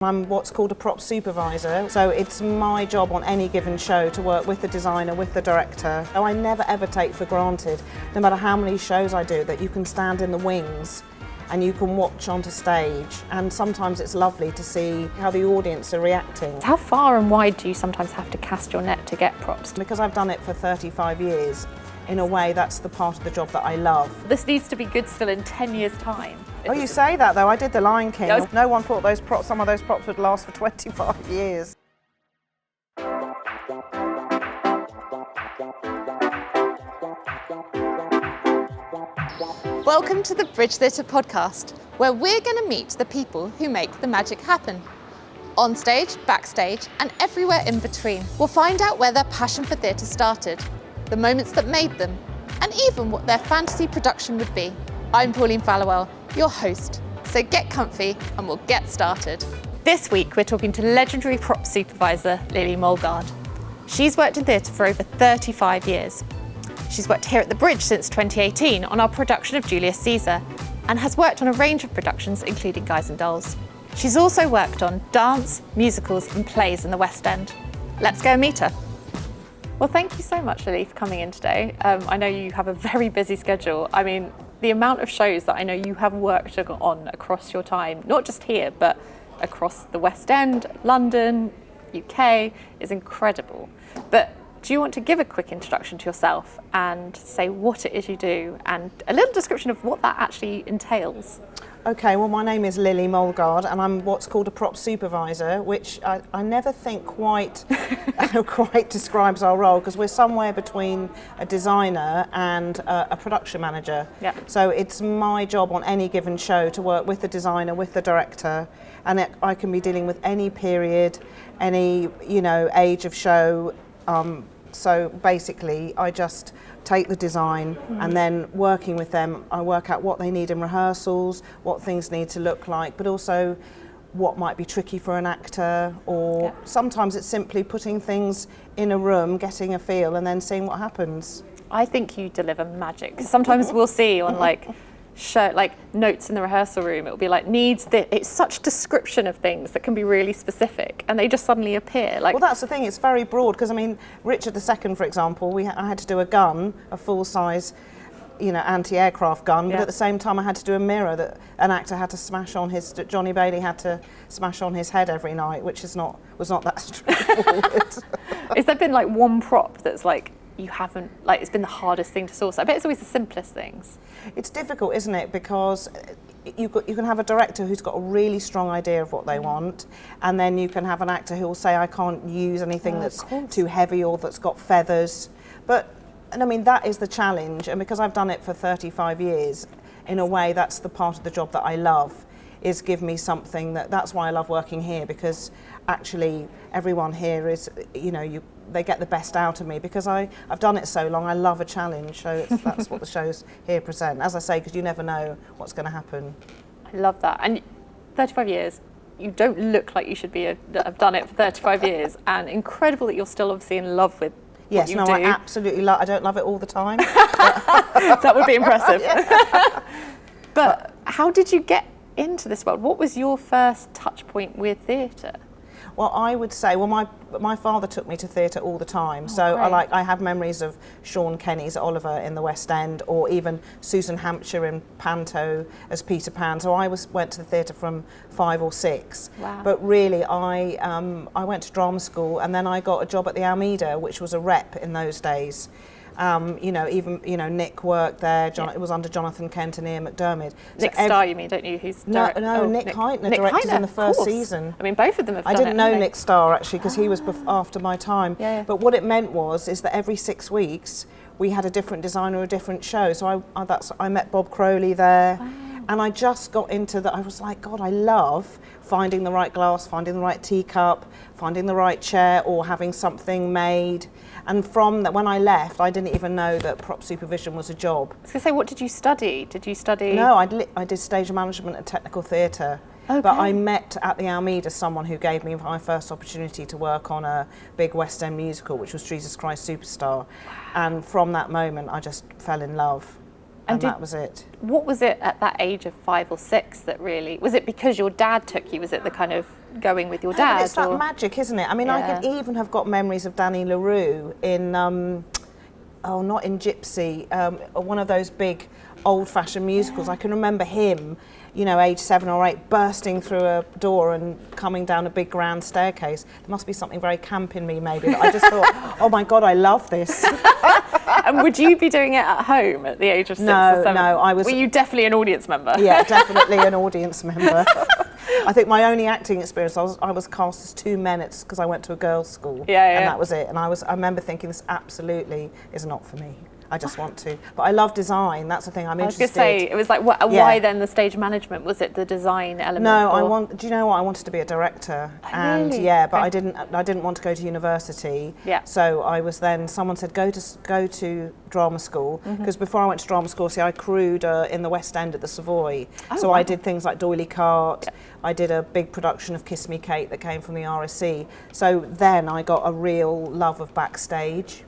I'm what's called a prop supervisor, so it's my job on any given show to work with the designer, with the director. So I never ever take for granted, no matter how many shows I do, that you can stand in the wings and you can watch onto stage, and sometimes it's lovely to see how the audience are reacting. How far and wide do you sometimes have to cast your net to get props? Because I've done it for 35 years, in a way that's the part of the job that I love. This needs to be good still in 10 years' time. Oh, you say that though, I did The Lion King. No one thought some of those props would last for 25 years. Welcome to the Bridge Theatre podcast, where we're going to meet the people who make the magic happen. On stage, backstage, and everywhere in between. We'll find out where their passion for theatre started, the moments that made them, and even what their fantasy production would be. I'm Pauline Fallowell, your host, so get comfy and we'll get started. This week we're talking to legendary prop supervisor Lily Mollgaard. She's worked in theatre for over 35 years. She's worked here at the Bridge since 2018 on our production of Julius Caesar, and has worked on a range of productions including Guys and Dolls. She's also worked on dance, musicals and plays in the West End. Let's go and meet her. Well, thank you so much, Lily, for coming in today. I know you have a very busy schedule. I mean, the amount of shows that I know you have worked on across your time, not just here, but across the West End, London, UK, is incredible. But do you want to give a quick introduction to yourself and say what it is you do and a little description of what that actually entails? Okay, well, my name is Lily Mollgaard and I'm what's called a prop supervisor, which I never think quite describes our role, because we're somewhere between a designer and a production manager. Yeah. So it's my job on any given show to work with the designer, with the director, and I can be dealing with any period, any age of show. So basically, I just take the design and then working with them, I work out what they need in rehearsals, what things need to look like, but also what might be tricky for an actor, or sometimes it's simply putting things in a room, getting a feel and then seeing what happens. I think you deliver magic. Sometimes we'll see on notes in the rehearsal room, it'll be like needs this. It's such description of things that can be really specific and they just suddenly appear. Well, that's the thing, it's very broad, because I mean, Richard II, for example, I had to do a gun, a full-size anti-aircraft gun, but at the same time I had to do a mirror that an actor had to smash on Johnny Bailey had to smash on his head every night, which was not that straightforward. Has there been one prop that's you haven't, it's been the hardest thing to source? I bet it's always the simplest things. It's difficult, isn't it? Because you can have a director who's got a really strong idea of what they want, and then you can have an actor who will say, I can't use anything that's too heavy or that's got feathers. And I mean, that is the challenge, and because I've done it for 35 years, in a way that's the part of the job that I love, is give me something that's why I love working here, because actually everyone here is, they get the best out of me because I've done it so long. I love a challenge, so that's what the shows here present. As I say, because you never know what's going to happen. I love that. And 35 years, you don't look like you should have done it for 35 years, and incredible that you're still obviously in love with what you do. I absolutely love. I don't love it all the time. That would be impressive. But how did you get into this world? What was your first touch point with theatre? Well, I would say, my father took me to theatre all the time, so great. I have memories of Sean Kenny's Oliver in the West End, or even Susan Hampshire in Panto as Peter Pan. So I went to the theatre from 5 or 6. Wow. But really, I went to drama school, and then I got a job at the Almeida, which was a rep in those days. Nick worked there. It was under Jonathan Kent and Ian McDermott. Nick Starr, you mean, don't you? Who's Nick Heitner directed in the first season. I mean, both of them have done it. I didn't know Nick Starr actually, because he was after my time. Yeah. But what it meant is that every 6 weeks we had a different designer, a different show. So I met Bob Crowley there. Wow. And I just got into that. I was like, God, I love finding the right glass, finding the right teacup, finding the right chair, or having something made. And from that, when I left, I didn't even know that prop supervision was a job. I was going to say, what did you study? Did you study? No, I did stage management and technical theatre. Okay. But I met at the Almeida someone who gave me my first opportunity to work on a big West End musical, which was Jesus Christ Superstar. Wow. And from that moment, I just fell in love. And that was it. What was it at that age of 5 or 6 that really, was it because your dad took you? Was it the kind of going with your But dad. it's that magic, isn't it? I mean, I could even have got memories of Danny LaRue in, not in Gypsy, one of those big old-fashioned musicals. I can remember him, you know, age 7 or 8, bursting through a door and coming down a big grand staircase. There must be something very camp in me, maybe, that I just thought, oh my God, I love this. And would you be doing it at home at the age of 6 or 7? No, I was... Were you definitely an audience member? Yeah, definitely an audience member. I think my only acting experience, I was cast as 2 men because I went to a girls' school. And that was it. And I remember thinking, this absolutely is not for me. I just want to. But I love design. That's the thing I'm interested in. I was going to say, it was like, why then the stage management? Was it the design element? No, do you know what? I wanted to be a director. And really? yeah, but I didn't want to go to university. Yeah. So I was then, someone said, go to drama school. Because before I went to drama school, see, I crewed in the West End at the Savoy. So I did things like D'Oyly Carte. Yeah. I did a big production of Kiss Me Kate that came from the RSC. So then I got a real love of backstage.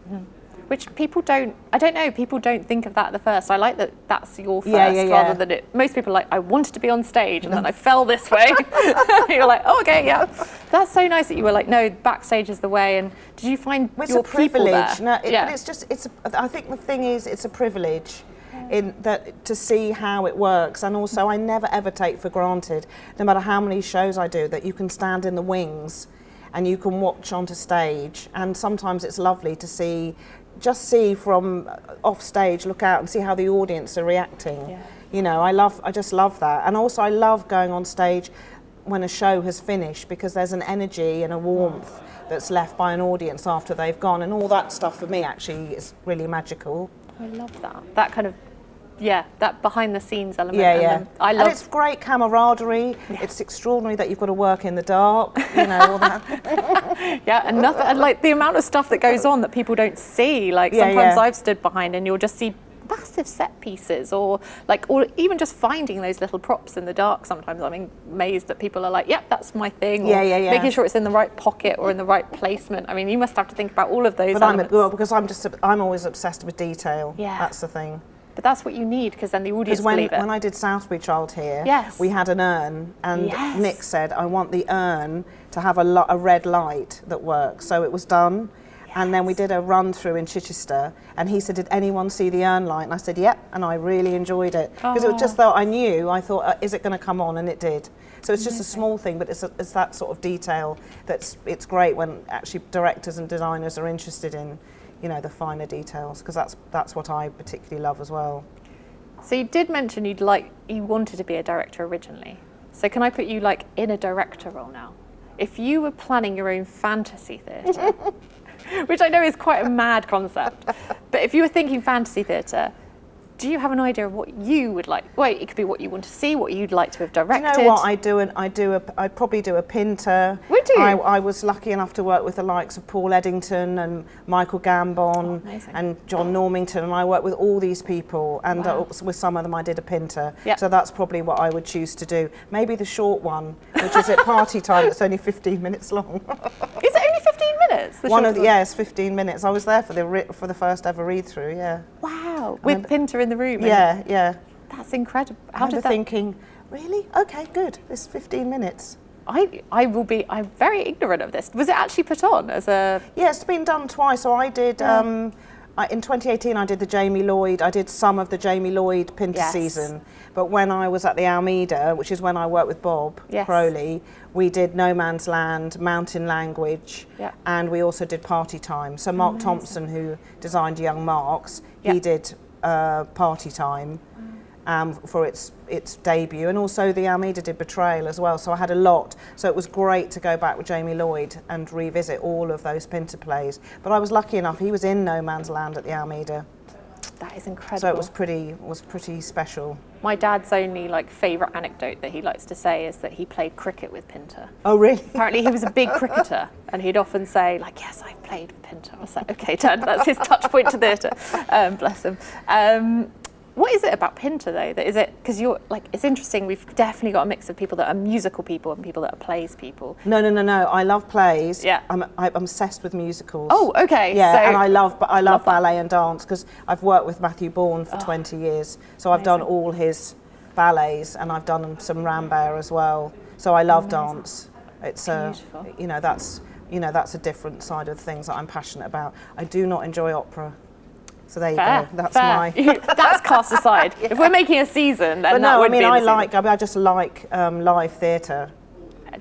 Which people don't think of that at the first. I like that that's your first rather than it. Most people are like, I wanted to be on stage and then I fell this way. You're like, oh, okay, yeah. That's so nice that you were like, no, backstage is the way. And did you find your people there? No, I think the thing is, it's a privilege in that to see how it works. And also, I never ever take for granted, no matter how many shows I do, that you can stand in the wings and you can watch onto stage. And sometimes it's lovely to see from off stage, look out and see how the audience are reacting. Yeah. You know, I just love that. And also I love going on stage when a show has finished, because there's an energy and a warmth that's left by an audience after they've gone, and all that stuff for me actually is really magical. I love that. That kind of, that behind the scenes element. Yeah. And it's great camaraderie. Yeah. It's extraordinary that you've got to work in the dark, you know, all that. and like the amount of stuff that goes on that people don't see. Like sometimes I've stood behind and you'll just see massive set pieces, or even just finding those little props in the dark. Sometimes I'm amazed that people are like, yep, that's my thing. Making sure it's in the right pocket or in the right placement. I mean, you must have to think about all of those elements. Because I'm always obsessed with detail. Yeah. That's the thing. But that's what you need, because then the audience believe it. When I did Southbury Child here, we had an urn, and Nick said, I want the urn to have a red light that works. So it was done. Yes. And then we did a run through in Chichester, and he said, did anyone see the urn light? And I said, yep, and I really enjoyed it. Because it was just though I thought, is it going to come on? And it did. So it's just a small thing, but it's that sort of detail it's great when actually directors and designers are interested in, you know, the finer details, because that's what I particularly love as well. So you did mention you wanted to be a director originally. So can I put you in a director role now? If you were planning your own fantasy theatre, which I know is quite a mad concept, but if you were thinking fantasy theatre, do you have an idea of what you would like? Well, it could be what you want to see, what you'd like to have directed. Do you know what I'd probably do a Pinter. Would you? I was lucky enough to work with the likes of Paul Eddington and Michael Gambon and John Normington, and I worked with all these people, and with some of them I did a Pinter. Yep. So that's probably what I would choose to do. Maybe the short one, which is at party time. It's only 15 minutes long. Is it only 15 minutes? It's 15 minutes. I was there for the first ever read through. Yeah. Wow. With Pinter in the room. Yeah. That's incredible. I remember thinking, really? Okay, good. It's 15 minutes. I'm very ignorant of this. Was it actually put on as a... Yeah, it's been done twice. So I did, in 2018 I did the Jamie Lloyd, I did some of the Jamie Lloyd Pinter season. But when I was at the Almeida, which is when I worked with Bob Crowley, we did No Man's Land, Mountain Language, and we also did Party Time. So Mark Thompson, who designed Young Marks, he did Party Time for its debut, and also the Almeida did Betrayal as well. So I had a lot. So it was great to go back with Jamie Lloyd and revisit all of those Pinter plays. But I was lucky enough; he was in No Man's Land at the Almeida. That is incredible. So it was pretty special. My dad's only favourite anecdote that he likes to say is that he played cricket with Pinter. Oh, really? Apparently he was a big cricketer, and he'd often say yes, I've played with Pinter. I was like, okay, Dad, that's his touch point to theatre. Bless him. What is it about Pinter though? Because you're it's interesting. We've definitely got a mix of people that are musical people and people that are plays people. No. I love plays. Yeah. I'm obsessed with musicals. Oh, okay. Yeah, and I love ballet and dance, because I've worked with Matthew Bourne for 20 years. So I've done all his ballets, and I've done some Rambert as well. So I love dance. It's Beautiful. that's a different side of things that I'm passionate about. I do not enjoy opera. So there Fair, you go. That's fair. That's cast aside. If we're making a season, then But that no, would be I just like live theatre.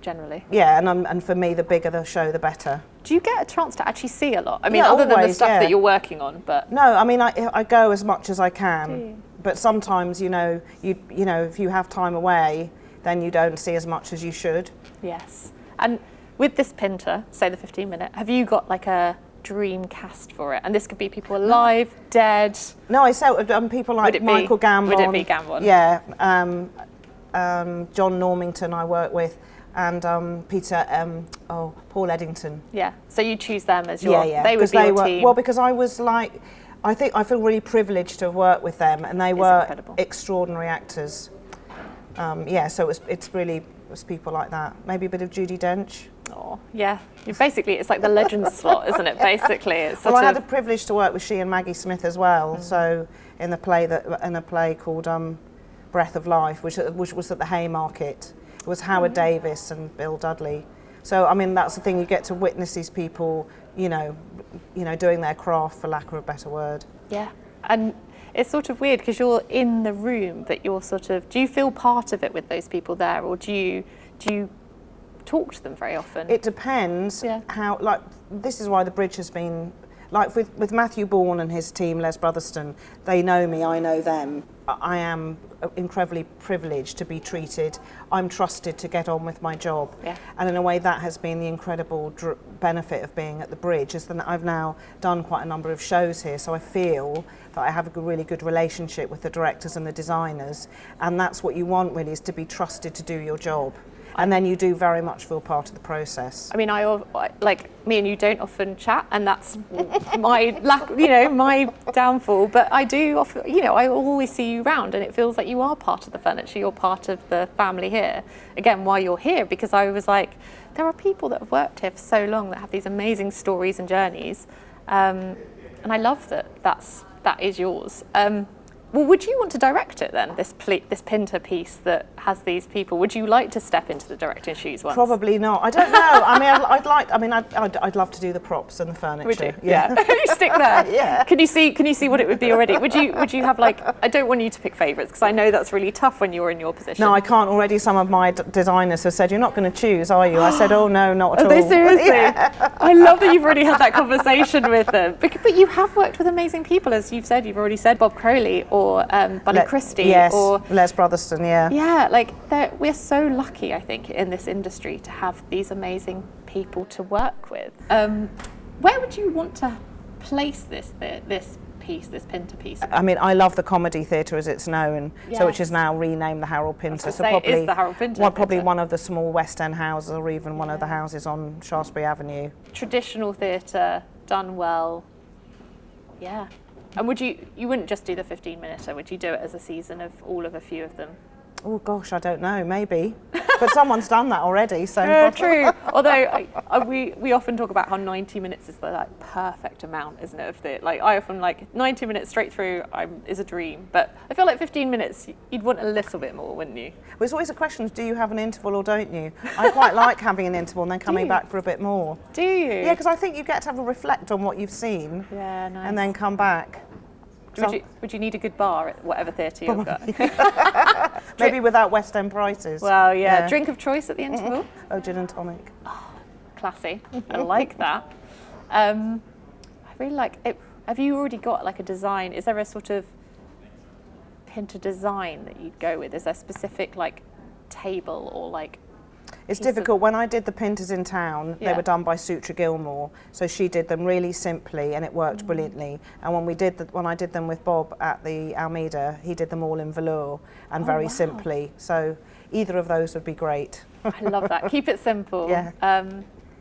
Generally. Yeah, and for me, the bigger the show, the better. Do you get a chance to actually see a lot? I mean, Yeah, other than the always, stuff yeah. that you're working on, but No, I mean, I go as much as I can. Do you? But sometimes, if you have time away, then you don't see as much as you should. yes. And with this Pinter, say the 15-minute, have you got like a dream cast for it? And this could be people alive, dead. No, I say people like Michael Gambon. Would it be Gambon? Yeah, John Normington I work with, and Paul Eddington. Yeah. So you choose them as your. Yeah. They would be your team. Well, because I was like, I feel really privileged to have worked with them, and they were incredible. extraordinary actors. So it's really people like that. Maybe a bit of Judi Dench. Oh, yeah. It's like the legend slot, isn't it? Basically, it's Well, I had the privilege to work with she and Maggie Smith as well. So in a play called Breath of Life, which was at the Haymarket. It was Howard Davis and Bill Dudley. So I mean, that's the thing, you get to witness these people, doing their craft, for lack of a better word. Yeah. And it's sort of weird because you're in the room, but you're do you feel part of it with those people there, or do you talk to them very often? It depends. Yeah. How, this is why the bridge has been, with Matthew Bourne and his team, Les Brotherston, they know me, I know them. I am incredibly privileged to be treated. I'm trusted to get on with my job. Yeah. And in a way that has been the incredible benefit of being at the bridge, is that I've now done quite a number of shows here, so I feel that I have a really good relationship with the directors and the designers, and that's what you want really, is to be trusted to do your job. And then you do very much feel part of the process. I mean, me and you don't often chat, and that's my my downfall. But I do often, I always see you round, and it feels like you are part of the furniture. You're part of the family here. Again, why you're here, because I was like, there are people that have worked here for so long that have these amazing stories and journeys, and I love that is yours. Well, would you want to direct it then, this Pinter piece that has these people? Would you like to step into the director's shoes once? Probably not. I don't know. I mean, I'd love to do the props and the furniture. Would you? Yeah. You stick there. Yeah. Can you see what it would be already? Would you have I don't want you to pick favourites because I know that's really tough when you're in your position. No, I can't. Already some of my designers have said, you're not going to choose, are you? I said, oh no, not at all. Are they seriously? Yeah. I love that you've already had that conversation with them. But you have worked with amazing people, as you've said. You've already said Bob Crowley or Bunny Christie. Yes, or Les Brotherston, yeah. Yeah, we're so lucky, I think, in this industry to have these amazing people to work with. Where would you want to place this Pinter piece? I mean, I love the Comedy Theatre as it's known, Yes. which is now renamed the Harold Pinter. So it is the Harold Pinter. Probably one of the small West End houses, or even one of the houses on Shaftesbury Avenue. Traditional theatre, done well. Yeah. And you wouldn't just do the 15-minute, would you do it as a season of all of a few of them? Oh gosh, I don't know, maybe. But someone's done that already, so. Yeah, true. Although we often talk about how 90 minutes is the perfect amount, isn't it? Of the I often 90 minutes straight through is a dream, but I feel like 15 minutes you'd want a little bit more, wouldn't you? Well, it's always a question: do you have an interval or don't you? I quite like having an interval and then coming back for a bit more. Do you? Yeah, because I think you get to have a reflect on what you've seen. Yeah, nice. And then come back. Would you need a good bar at whatever theatre you've got? Maybe without West End prices. Well, yeah. Drink of choice at the interval? Oh, gin and tonic. Oh, classy. I like that. I really like it. Have you already got a design? Is there a sort of Pinter design that you'd go with? Is there a specific table or It's difficult. When I did the Pinters in town, they were done by Sutra Gilmore, so she did them really simply, and it worked brilliantly. And when I did them with Bob at the Almeida, he did them all in velour and very simply. So either of those would be great. I love that. Keep it simple. Yeah.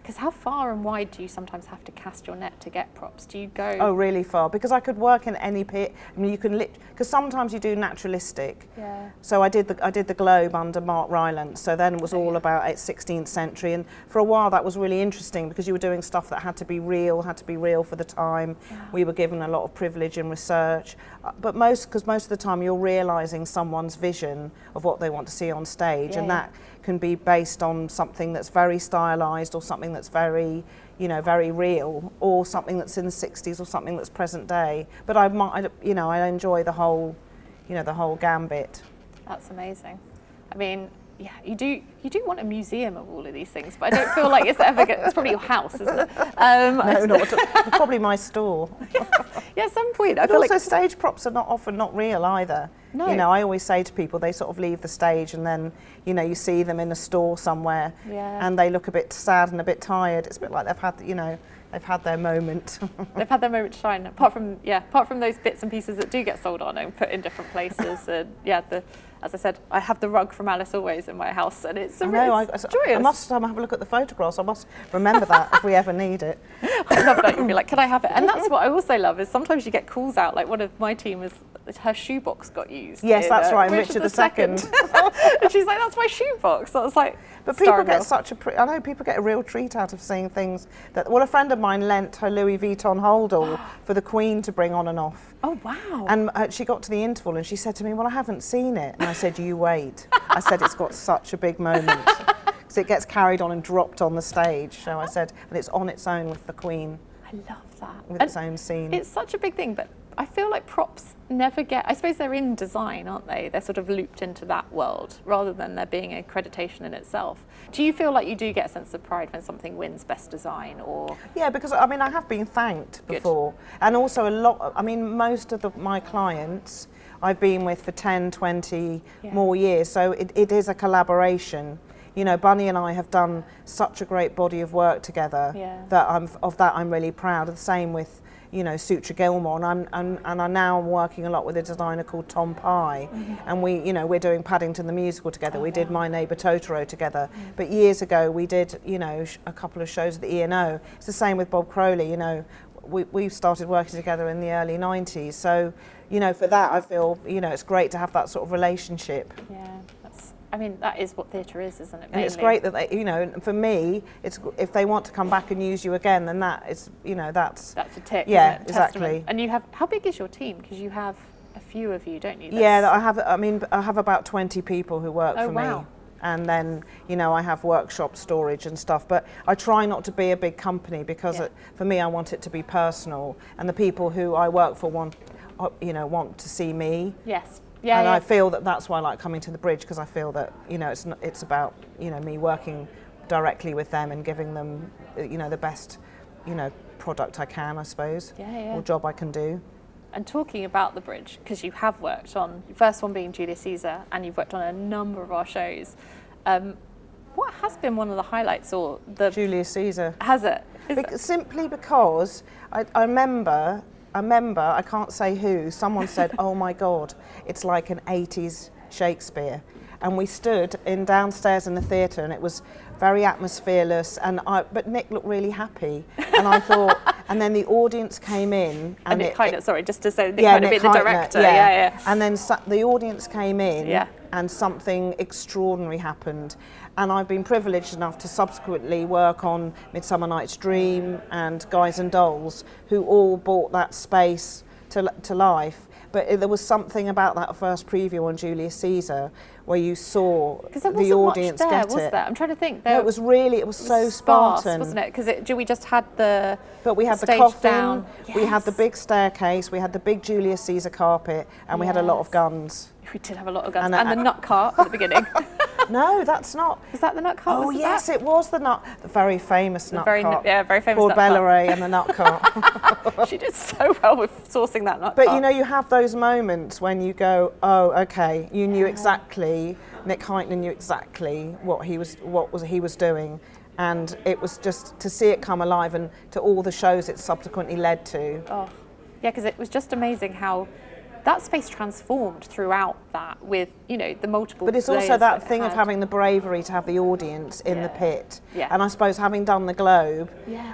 Because how far and wide do you sometimes have to cast your net to get props? Do you go? Oh, really far? Because I could work in any pit. I mean, you can because sometimes you do naturalistic. Yeah. So I did the Globe under Mark Rylance. So then it was all about 16th century, and for a while that was really interesting because you were doing stuff that had to be real for the time. Yeah. We were given a lot of privilege in research, but most of the time you're realising someone's vision of what they want to see on stage, and that can be based on something that's very stylized or something that's very, you know, very real, or something that's in the 60s or something that's present day. But I enjoy the whole, you know, the whole gambit. That's amazing. I mean, yeah, you do want a museum of all of these things, but I don't feel like it's ever going. It's probably your house, isn't it? No, not probably my store. Yeah, at some point. But also stage props are often not real either. No. You know, I always say to people, they sort of leave the stage and then, you know, you see them in a store somewhere and they look a bit sad and a bit tired. It's a bit like they've had, you know, they've had their moment. They've had their moment to shine. Apart from those bits and pieces that do get sold on and put in different places. And yeah, as I said, I have the rug from Alice Always in my house, and it's joyous. I must have a look at the photographs. I must remember that if we ever need it. I love that. You'd be like, can I have it? And that's what I also love is sometimes you get calls out. Like one of my team is her shoebox got used. Yes, that's right. Richard II. And she's like, that's my shoebox. So I was like, but people get I know people get a real treat out of seeing things that. Well, a friend of mine lent her Louis Vuitton holdall for the Queen to bring on and off. Oh wow! And she got to the interval and she said to me, "Well, I haven't seen it." And I said, "You wait." I said, "It's got such a big moment." Because it gets carried on and dropped on the stage. So I said, and it's on its own with the Queen. I love that. With its own scene. It's such a big thing, but I feel like props never get, I suppose they're in design, aren't they? They're sort of looped into that world rather than there being accreditation in itself. Do you feel like you do get a sense of pride when something wins Best Design or? Yeah, because I mean, I have been thanked before. Good. And also most of my clients I've been with for 10, 20 more years. So it is a collaboration. You know, Bunny and I have done such a great body of work together that I'm really proud. The same with, you know, Sutra Gilmore, and I'm now working a lot with a designer called Tom Pye, and we're doing Paddington the musical together. We did My Neighbour Totoro together, but years ago we did, you know, a couple of shows at the E&O. It's the same with Bob Crowley. You know, we started working together in the early 90s, so you know, for that I feel, you know, it's great to have that sort of relationship. Yeah. I mean, that is what theatre is, isn't it? And it's great that they, you know, for me, it's if they want to come back and use you again, then that is, you know, that's a tick. Yeah, isn't it? exactly. Testament. And you have, how big is your team? Because you have a few of you, don't you? Yeah, I have about 20 people who work for wow. me. And then, you know, I have workshop storage and stuff, but I try not to be a big company because for me, I want it to be personal, and the people who I work for want to see me. Yes. Yeah, and I feel that that's why I like coming to the Bridge, because I feel that, you know, it's about, you know, me working directly with them and giving them, you know, the best, you know, product I can, I suppose, or job I can do. And talking about the Bridge, because you have worked on, the first one being Julius Caesar, and you've worked on a number of our shows. What has been one of the highlights, or the Julius Caesar? Has it? Simply because I remember, I can't say who, someone said, "Oh my God, it's like an 80s Shakespeare." And we stood downstairs in the theatre, and it was very atmosphereless, but Nick looked really happy. And I thought, and then the audience came in. And Nick Heitner, sorry, just to say, Nick Heitner being the director. Yeah. And then the audience came in, and something extraordinary happened. And I've been privileged enough to subsequently work on Midsummer Night's Dream and Guys and Dolls, who all brought that space to life. But there was something about that first preview on Julius Caesar where you saw the audience much there, get was it. There? I'm trying to think. No, it was so sparse, Spartan, wasn't it? Because we just had the But we had the coffin, we had the big staircase, we had the big Julius Caesar carpet, and we had a lot of guns. We did have a lot of guns. And the nut cart at the beginning. No, that's not. Was that the nut cart? Oh, yes, it was the very famous nut cart. Very famous Called nut cart. Bellaray and the nut cart. She did so well with sourcing that nut cart. But you know, you have those moments when you go, oh, okay, you knew exactly, Nick Heitner knew exactly what he was doing. And it was just to see it come alive, and to all the shows it subsequently led to. Oh, yeah, because it was just amazing how that space transformed throughout that with, you know, the multiple But it's also that thing of having the bravery to have the audience in the pit. Yeah. And I suppose having done the Globe,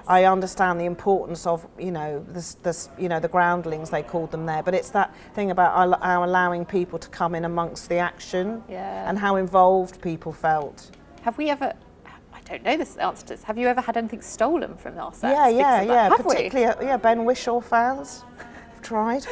I understand the importance of, you know, the groundlings, they called them there. But it's that thing about allowing people to come in amongst the action and how involved people felt. Have we ever... I don't know this answer to this. Have you ever had anything stolen from our sets? Yeah. Particularly, Ben Whishaw fans. tried.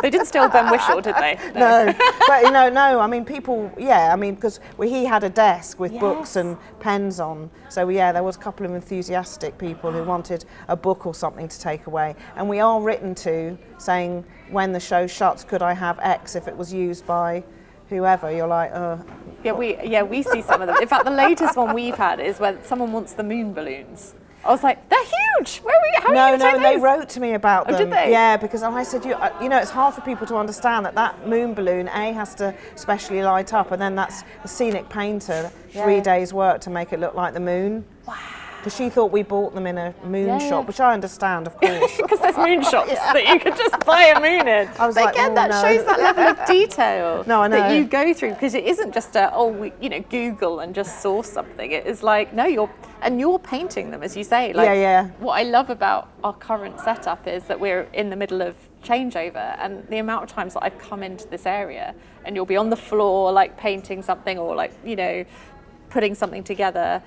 They didn't steal Ben Whishaw, did they? No, but no. I mean, people. Yeah, I mean, because he had a desk with books and pens on. So there was a couple of enthusiastic people who wanted a book or something to take away, and we are written to saying when the show shuts, could I have X if it was used by whoever? You're like, we see some of them. In fact, the latest one we've had is when someone wants the moon balloons. I was like, they're huge. How are you going to take those? They wrote to me about them. Oh, did they? Yeah, because I said, it's hard for people to understand that moon balloon, has to specially light up, and then that's a scenic painter, 3 days' work to make it look like the moon. Wow. Because she thought we bought them in a moon shop, which I understand, of course. Because there's moon shops that you could just buy a moon in. I was like, that shows that level of detail that you go through, because it isn't just Google and just source something. It is like, no, you're painting them, as you say. Like, what I love about our current setup is that we're in the middle of changeover, and the amount of times that I've come into this area and you'll be on the floor, like painting something or putting something together.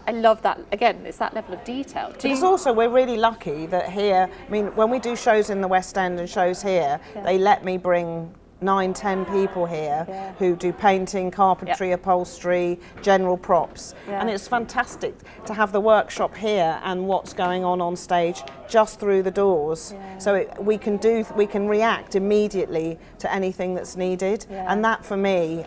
I love that, again, it's that level of detail. It's also, we're really lucky that here, I mean, when we do shows in the West End and shows here, they let me bring 9-10 people here who do painting, carpentry, upholstery, general props. And it's fantastic to have the workshop here and what's going on stage just through the doors. So we can react immediately to anything that's needed. And that, for me,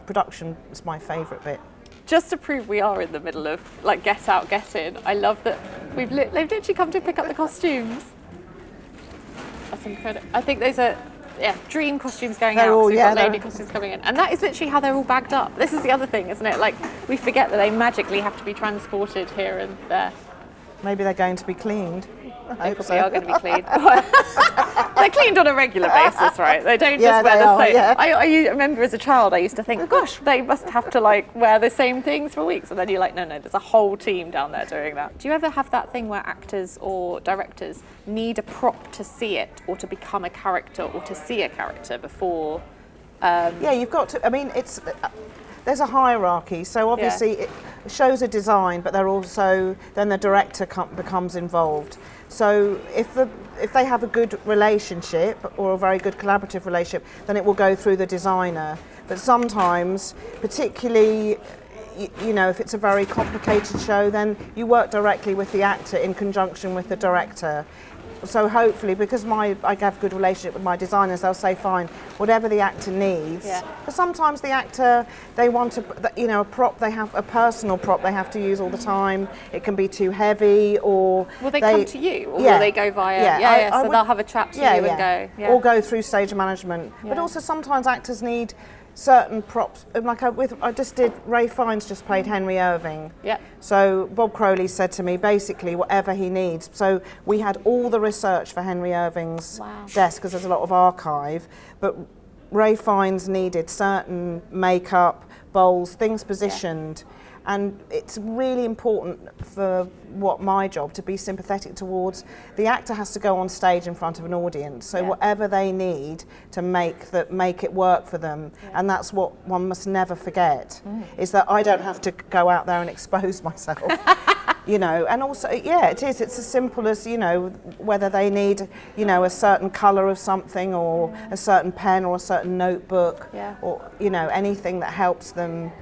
production is my favourite bit. Just to prove we are in the middle of get out, get in, I love that they've literally come to pick up the costumes. That's incredible. I think those are dream costumes going out. So we've got lady costumes coming in, and that is literally how they're all bagged up. This is the other thing, isn't it? Like, we forget that they magically have to be transported here and there. Maybe they're going to be cleaned. They probably are going to be cleaned. They're cleaned on a regular basis, right? They don't just wear the same. I remember as a child, I used to think, gosh, they must have to wear the same things for weeks. And then you're like, no, there's a whole team down there doing that. Do you ever have that thing where actors or directors need a prop to see it, or to become a character, or to see a character before? You've got to. I mean, there's a hierarchy. So obviously, shows are designed, but then the director becomes involved. So if they have a good relationship or a very good collaborative relationship, then it will go through the designer. But sometimes, particularly, if it's a very complicated show, then you work directly with the actor in conjunction with the director. So hopefully, because I have a good relationship with my designers, they'll say, fine, whatever the actor needs. But sometimes the actor, they want a prop, they have a personal prop they have to use all the time. It can be too heavy, or... Will they come to you, or will they go via... So they'll have a chat to you and go... Or go through stage management. But also sometimes actors need certain props. Like I just did, Ray Fiennes just played Henry Irving. So Bob Crowley said to me, basically, whatever he needs. So we had all the research for Henry Irving's desk, because there's a lot of archive, but Ray Fiennes needed certain makeup, bowls, things positioned. And it's really important for my job to be sympathetic towards the actor. Has to go on stage in front of an audience, so whatever they need to make it work for them. And that's what one must never forget, is that I don't have to go out there and expose myself. And also, it is. It's as simple as, whether they need, a certain colour of something, or a certain pen, or a certain notebook, or, anything that helps them,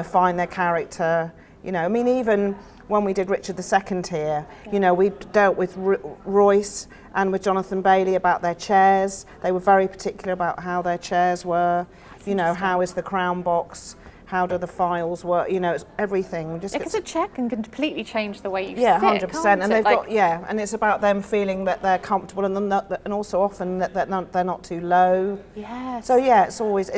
find their character. I mean, even when we did Richard II here, we dealt with Royce and with Jonathan Bailey about their chairs. They were very particular about how their chairs were. How is the crown box? How do the files work? It's everything. Because a chair can completely change the way you sit. 100%. And they've got and it's about them feeling that they're comfortable, and also often that they're not too low. Yes. So it's always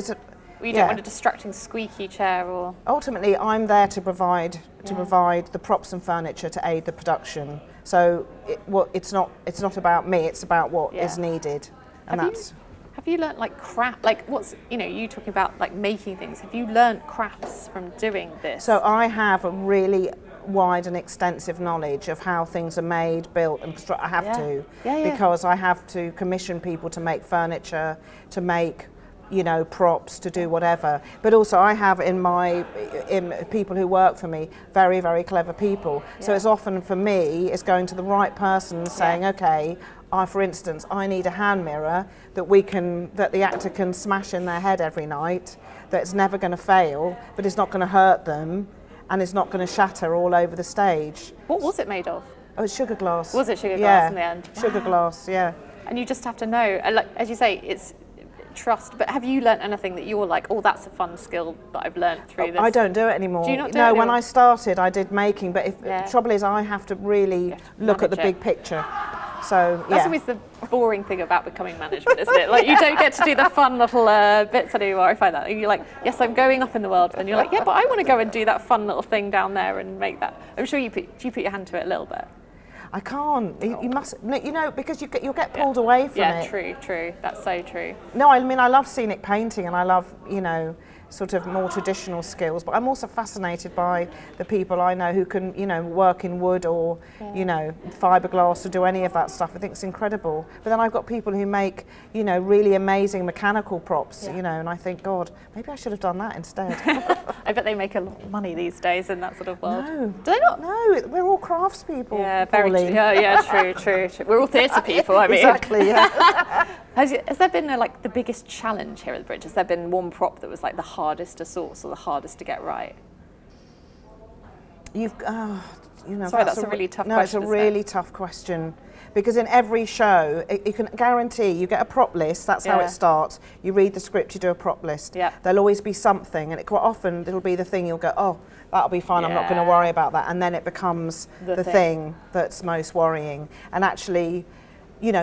you don't want a distracting squeaky chair, or... Ultimately, I'm there to provide the props and furniture to aid the production. So it's not about me, it's about what is needed. And have you learnt craft, what's, you talking about making things, have you learnt crafts from doing this? So I have a really wide and extensive knowledge of how things are made, built and constructed. I have to, because I have to commission people to make furniture, to make props, to do whatever. But also I have in people who work for me, very, very clever people. So it's often for me, it's going to the right person and saying, okay, for instance, I need a hand mirror that the actor can smash in their head every night, that it's never going to fail, but it's not going to hurt them, and it's not going to shatter all over the stage. What was it made of? Oh, it's sugar glass. Was it sugar glass in the end? Sugar glass, yeah. And you just have to know, like, as you say, it's trust, but have you learnt anything that you're like, oh, that's a fun skill that I've learnt through this? I don't do it anymore. Do you not do it No, anymore? when I started, I did making, but the trouble is I have to really look at the big picture. So, That's always the boring thing about becoming management, isn't it? Like, you don't get to do the fun little bits anymore. I find that. And you're like, yes, I'm going up in the world. And you're like, yeah, but I want to go and do that fun little thing down there and make that. I'm sure you put your hand to it a little bit. I can't. You must, because you'll get pulled away from it. Yeah, true. That's so true. No, I mean, I love scenic painting and I love, sort of more traditional skills, but I'm also fascinated by the people I know who can, work in wood or, fiberglass or do any of that stuff. I think it's incredible. But then I've got people who make, really amazing mechanical props, and I think, God, maybe I should have done that instead. I bet they make a lot of money these days in that sort of world. No. Do they not? No, we're all craftspeople. Yeah, very true. Yeah, true. We're all theatre people, I mean. Exactly, yeah. Has there been the biggest challenge here at the Bridge? Has there been one prop that was like the hardest to source or the hardest to get right? Sorry, that's a really tough question. No, it's a really tough question. Because in every show, you can guarantee you get a prop list, that's how it starts. You read the script, you do a prop list. Yeah. There'll always be something, and quite often it'll be the thing you'll go, oh, that'll be fine, I'm not going to worry about that. And then it becomes the thing that's most worrying. And actually,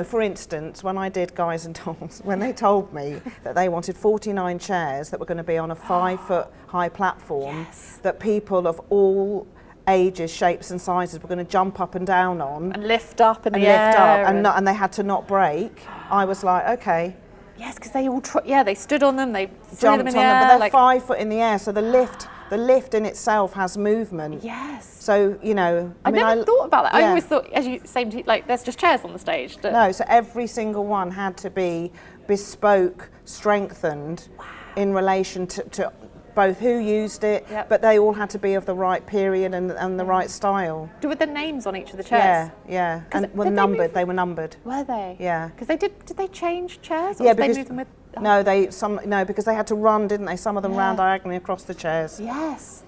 for instance, when I did Guys and Dolls, when they told me that they wanted 49 chairs that were going to be on a 5-foot high platform, that people of all ages, shapes and sizes were going to jump up and down on. And lift up in the air. And they had to not break, I was like, okay. Yes, because they all, they stood on them, they threw Jumped them in on the air. them, but they're 5 foot in the air, so the lift in itself has movement. Yes. So, I never thought about that. Yeah. I always thought, as you say, there's just chairs on the stage. No, so every single one had to be bespoke, strengthened in relation to both who used it, but they all had to be of the right period and the right style. With the names on each of the chairs? Yeah. And they were numbered. Were they? Yeah. Because did they change chairs? Or Yeah, did because they move them with... No, because they had to run, didn't they? Some of them ran diagonally across the chairs. Yes.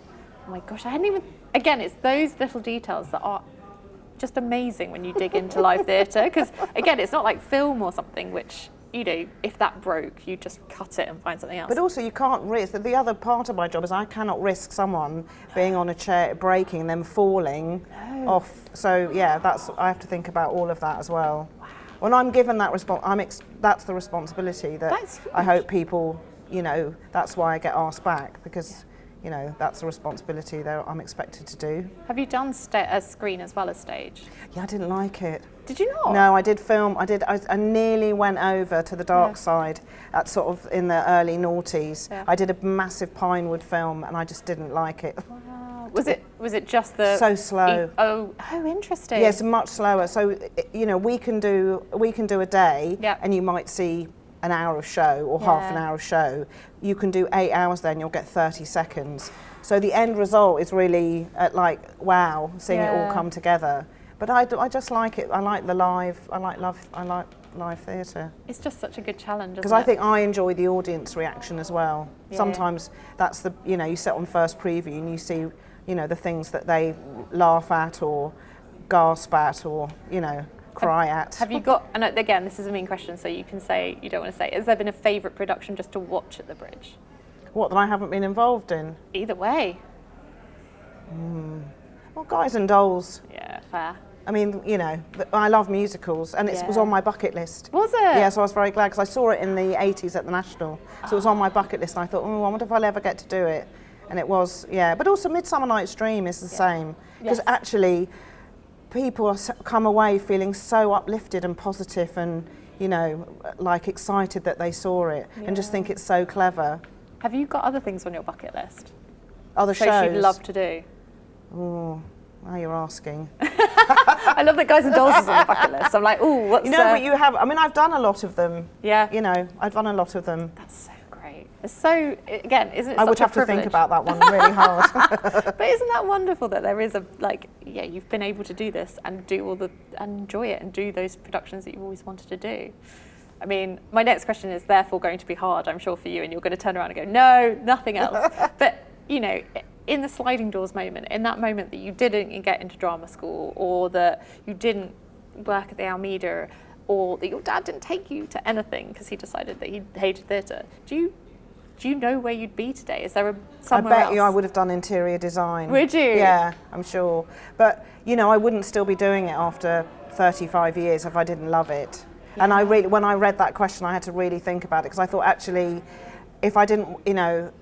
Oh my gosh, I hadn't even... Again, it's those little details that are just amazing when you dig into live theatre. Because, again, it's not like film or something, which, if that broke, you just cut it and find something else. But also you can't risk... The other part of my job is I cannot risk someone being on a chair, breaking, and then falling off. So, I have to think about all of that as well. Wow. When I'm given that that's the responsibility that I hope people, that's why I get asked back, because, that's a responsibility that I'm expected to do. Have you done a screen as well as stage? Yeah, I didn't like it. Did you not? No, I did film. I nearly went over to the dark side at sort of in the early noughties. Yeah. I did a massive Pinewood film and I just didn't like it. Wow. Was it just the... So slow. Oh, interesting. Yes, much slower. So, we can do a day and you might see an hour of show or half an hour of show. You can do 8 hours then, you'll get 30 seconds. So the end result is really wow, seeing it all come together. But I just like it. I like the live. I like live theatre. It's just such a good challenge. Because I think I enjoy the audience reaction as well. Yeah. Sometimes that's you sit on first preview and you see the things that they laugh at or gasp at or cry at. Have you got? And again, this is a mean question, so you can say you don't want to say. Has there been a favourite production just to watch at the Bridge? What, that I haven't been involved in? Either way. Well, Guys and Dolls. Yeah, fair. I mean, I love musicals, and it was on my bucket list. Was it? Yeah, so I was very glad, because I saw it in the 80s at the National. So it was on my bucket list, and I thought, I wonder if I'll ever get to do it. And it was, But also Midsummer Night's Dream is the same. Because actually, people come away feeling so uplifted and positive and, excited that they saw it, and just think it's so clever. Have you got other things on your bucket list? Other shows you'd love to do? Oh, now you're asking. I love that Guys and Dolls is on the bucket list. I'm like, but you have. I mean, I've done a lot of them. Yeah. I've done a lot of them. That's so So, again, isn't it I such would a have to privilege? think about that one really hard. But isn't that wonderful that there is you've been able to do this and and enjoy it and do those productions that you've always wanted to do. I mean, my next question is therefore going to be hard, I'm sure, for you, and you're going to turn around and go, no, nothing else. But, you know, in the sliding doors moment, in that moment that you didn't get into drama school, or that you didn't work at the Almeida, or that your dad didn't take you to anything because he decided that he hated theatre, do you know where you'd be today? Is there somewhere else? I bet you I would have done interior design. Would you? Yeah, I'm sure. But, you know, I wouldn't still be doing it after 35 years if I didn't love it. Yeah. And when I read that question, I had to really think about it, because I thought, actually, if I didn't, you know,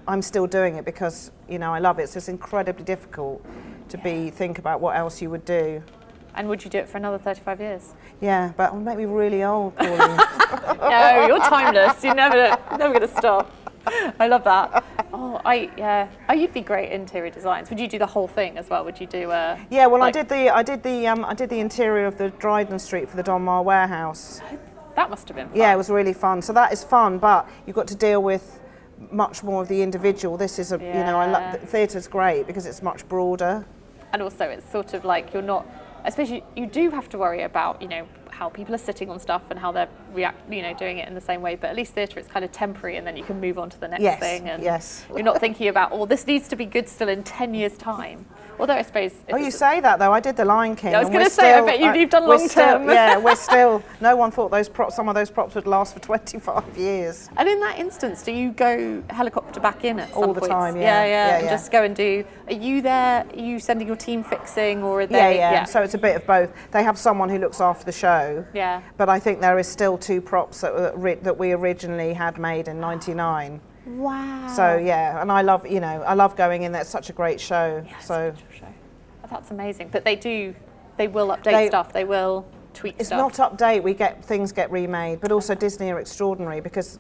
I'm still doing it because, you know, I love it. So it's incredibly difficult to think about what else you would do. And would you do it for another 35 years? Yeah, but it'll make me really old, Pauline. No, you're timeless. You're never going to stop. I love that. Oh, you'd be great at interior designs. Would you do the whole thing as well? Would you do Yeah, well, I did the interior of the Dryden Street for the Donmar warehouse. That must have been fun. Yeah, it was really fun. So that is fun, but you've got to deal with much more of the individual. This is theatre's great because it's much broader. And also it's sort of like you're not, especially you do have to worry about, you know, how people are sitting on stuff and how they're doing it in the same way, but at least theatre it's kind of temporary, and then you can move on to the next thing, and you're not thinking about, this needs to be good still in 10 years time. Although I suppose you say that though. I did The Lion King. I was going to say, I bet you've done long term. Yeah, no one thought some of those props would last for 25 years. And in that instance, do you go helicopter back in at some all the points? time? And just go and do. Are you there? Are you sending your team fixing, or are they? Yeah. So it's a bit of both. They have someone who looks after the show. Yeah. But I think there is still 2 props that we originally had made in '99. Wow. So and I love going in there. It's such a great show. Yeah, so that's amazing. But they will update stuff. They will tweak it's stuff. It's not update. Things get remade. But also Disney are extraordinary because,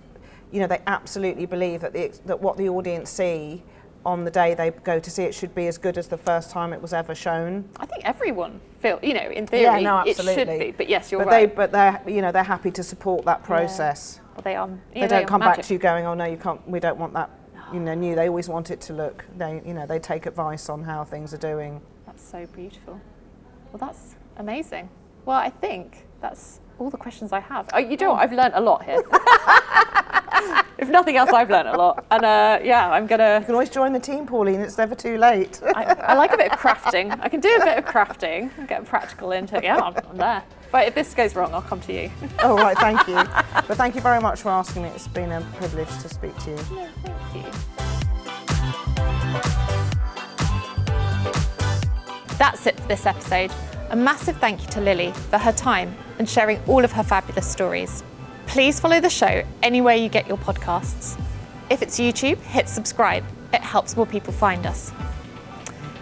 you know, they absolutely believe that what the audience see on the day they go to see it should be as good as the first time it was ever shown. I think everyone in theory, it should be. But yes, you're right. They're happy to support that process. Yeah. Well, they are. They don't come back to you going, "Oh no, you can't. We don't want that." New. They always want it to look. They take advice on how things are doing. That's so beautiful. Well, that's amazing. Well, I think that's all the questions I have. Oh, you know what? I've learnt a lot here. If nothing else, I've learnt a lot. And I'm gonna. You can always join the team, Pauline. It's never too late. I like a bit of crafting. I can do a bit of crafting and get practical into it. Yeah, I'm there. But if this goes wrong, I'll come to you. All right, thank you. But thank you very much for asking me. It's been a privilege to speak to you. No, thank you. That's it for this episode. A massive thank you to Lily for her time and sharing all of her fabulous stories. Please follow the show anywhere you get your podcasts. If it's YouTube, hit subscribe. It helps more people find us.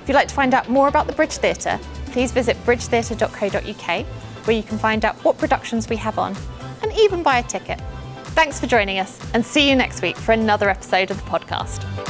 If you'd like to find out more about the Bridge Theatre, please visit bridgetheatre.co.uk, where you can find out what productions we have on and even buy a ticket. Thanks for joining us, and see you next week for another episode of the podcast.